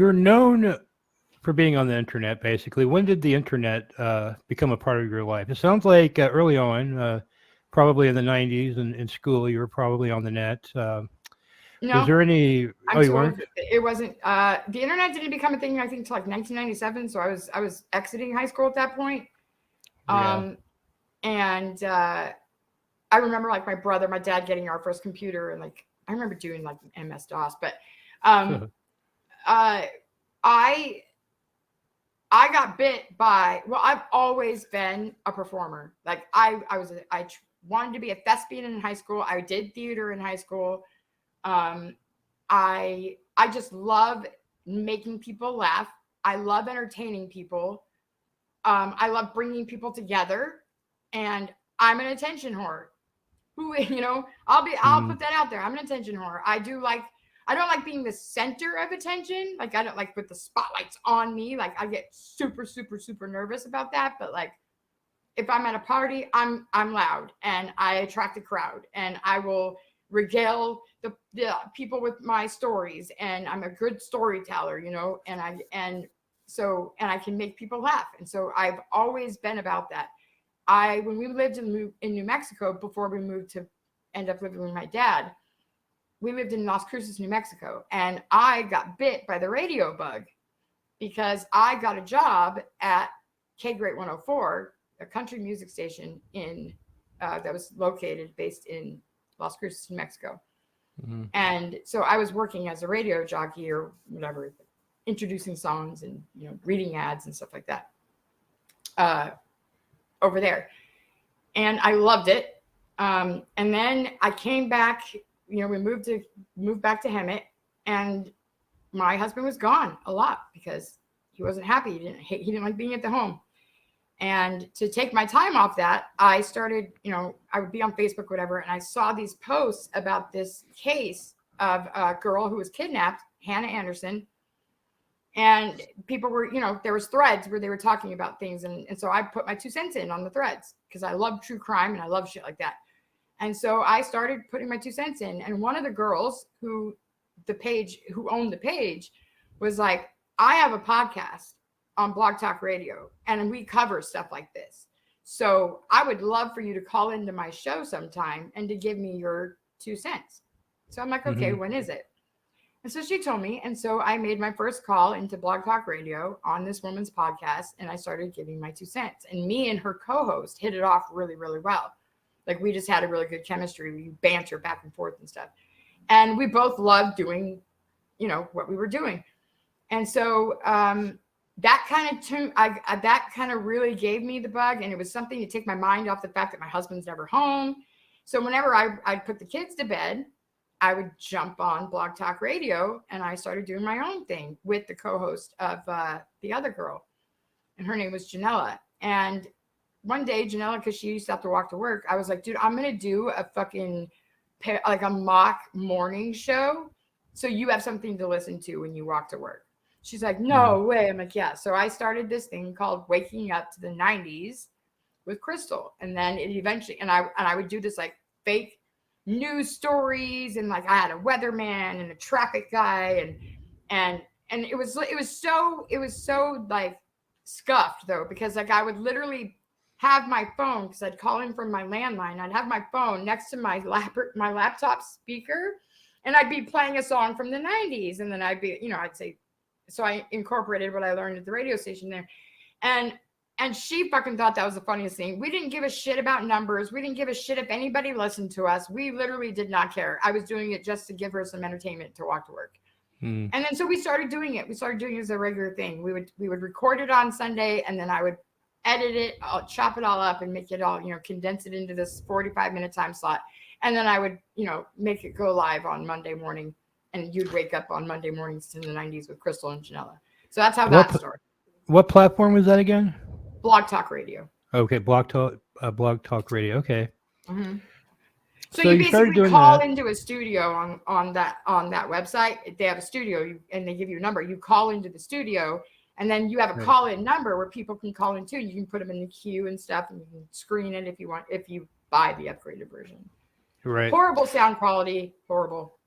you're known for being on the internet, basically. When did the internet become a part of your life? It sounds like early on, probably in the 90s and in school, you were probably on the net. Was No, there any? Oh, I'm you too weren't? old. It wasn't. The internet didn't become a thing, I think, until like 1997. So I was exiting high school at that point. Yeah. Um, and I remember like my brother, my dad getting our first computer, and like I remember doing like MS DOS. But um, uh, I I got bit by. Well, I've always been a performer. Like wanted to be a thespian in high school. I did theater in high school. Um, I just love making people laugh. I love entertaining people. I love bringing people together, and I'm an attention whore. Who I'll Mhm. put that out there. I'm an attention whore. I don't like being the center of attention. Like I don't like with the spotlights on me. Like I get super super super nervous about that. But like if I'm at a party, I'm loud and I attract a crowd and I will regale the people with my stories and I'm a good storyteller, and I can make people laugh. And so I've always been about that. When we lived in New Mexico before we moved to end up living with my dad, we lived in Las Cruces, New Mexico, and I got bit by the radio bug because I got a job at K Great 104, a country music station that was based in Las Cruces, New Mexico. Mhm. And so I was working as a radio jockey or whatever, introducing songs and reading ads and stuff like that uh, over there, and I loved it. And then I came back. We moved back to Hemet, and my husband was gone a lot because he wasn't happy. He didn't like being at the home. And to take my time off that, I started, I would be on Facebook, whatever, and I saw these posts about this case of a girl who was kidnapped, Hannah Anderson. And people were, there was threads where they were talking about things. And so I put my 2 cents in on the threads because I love true crime and I love shit like that. And so I started putting my 2 cents in. And one of the girls who owned the page was like, I have a podcast on Blog Talk Radio and we cover stuff like this. So I would love for you to call into my show sometime and to give me your 2 cents. So I'm like, okay, Mhm. when is it? And so she told me. And so I made my first call into Blog Talk Radio on this woman's podcast and I started giving my 2 cents. And me and her co host hit it off really, really well. Like we just had a really good chemistry. We banter back and forth and stuff. And we both loved doing, what we were doing. And so that kind of really gave me the bug. And it was something to take my mind off the fact that my husband's never home. So whenever I'd put the kids to bed, I would jump on Blog Talk Radio and I started doing my own thing with the co-host of the other girl. And her name was Janella. And one day, Janella, because she used to have to walk to work, I was like, dude, I'm going to do a fucking, like a mock morning show. So you have something to listen to when you walk to work. She's like, Mhm. no way. I'm like, yeah. So I started this thing called Waking Up to the 90s with Crystal. And then it eventually, and I would do this like fake news stories and like I had a weatherman and a traffic guy and and it was so like scuffed though because like I would literally have my phone because I'd call in from my landline. I'd have my phone next to my laptop speaker and I'd be playing a song from the 90s and then I'd say so I incorporated what I learned at the radio station there and and she fucking thought that was the funniest thing. We didn't give a shit about numbers. We didn't give a shit if anybody listened to us. We literally did not care. I was doing it just to give her some entertainment to walk to work. Mhm. And then so we started doing it. We started doing it as a regular thing. We would record it on Sunday and then I would edit it, I'll chop it all up and make it all, condense it into this 45-minute time slot. And then I would, make it go live on Monday morning and you'd wake up on Monday mornings in the 90s with Crystal and Janella. So that's how What that pl- started. what platform was that again? Blog Talk Radio. Okay, Blog Talk Radio. Okay. Mm-hmm. So So you you started basically doing call that. into a studio on that website. They have a studio and they give you a number. You call into the studio and then you have a Right. call in number where people can call in too. You can put them in the queue and stuff and you can screen it if you want, if you buy the upgraded version. Right. Horrible sound quality, horrible.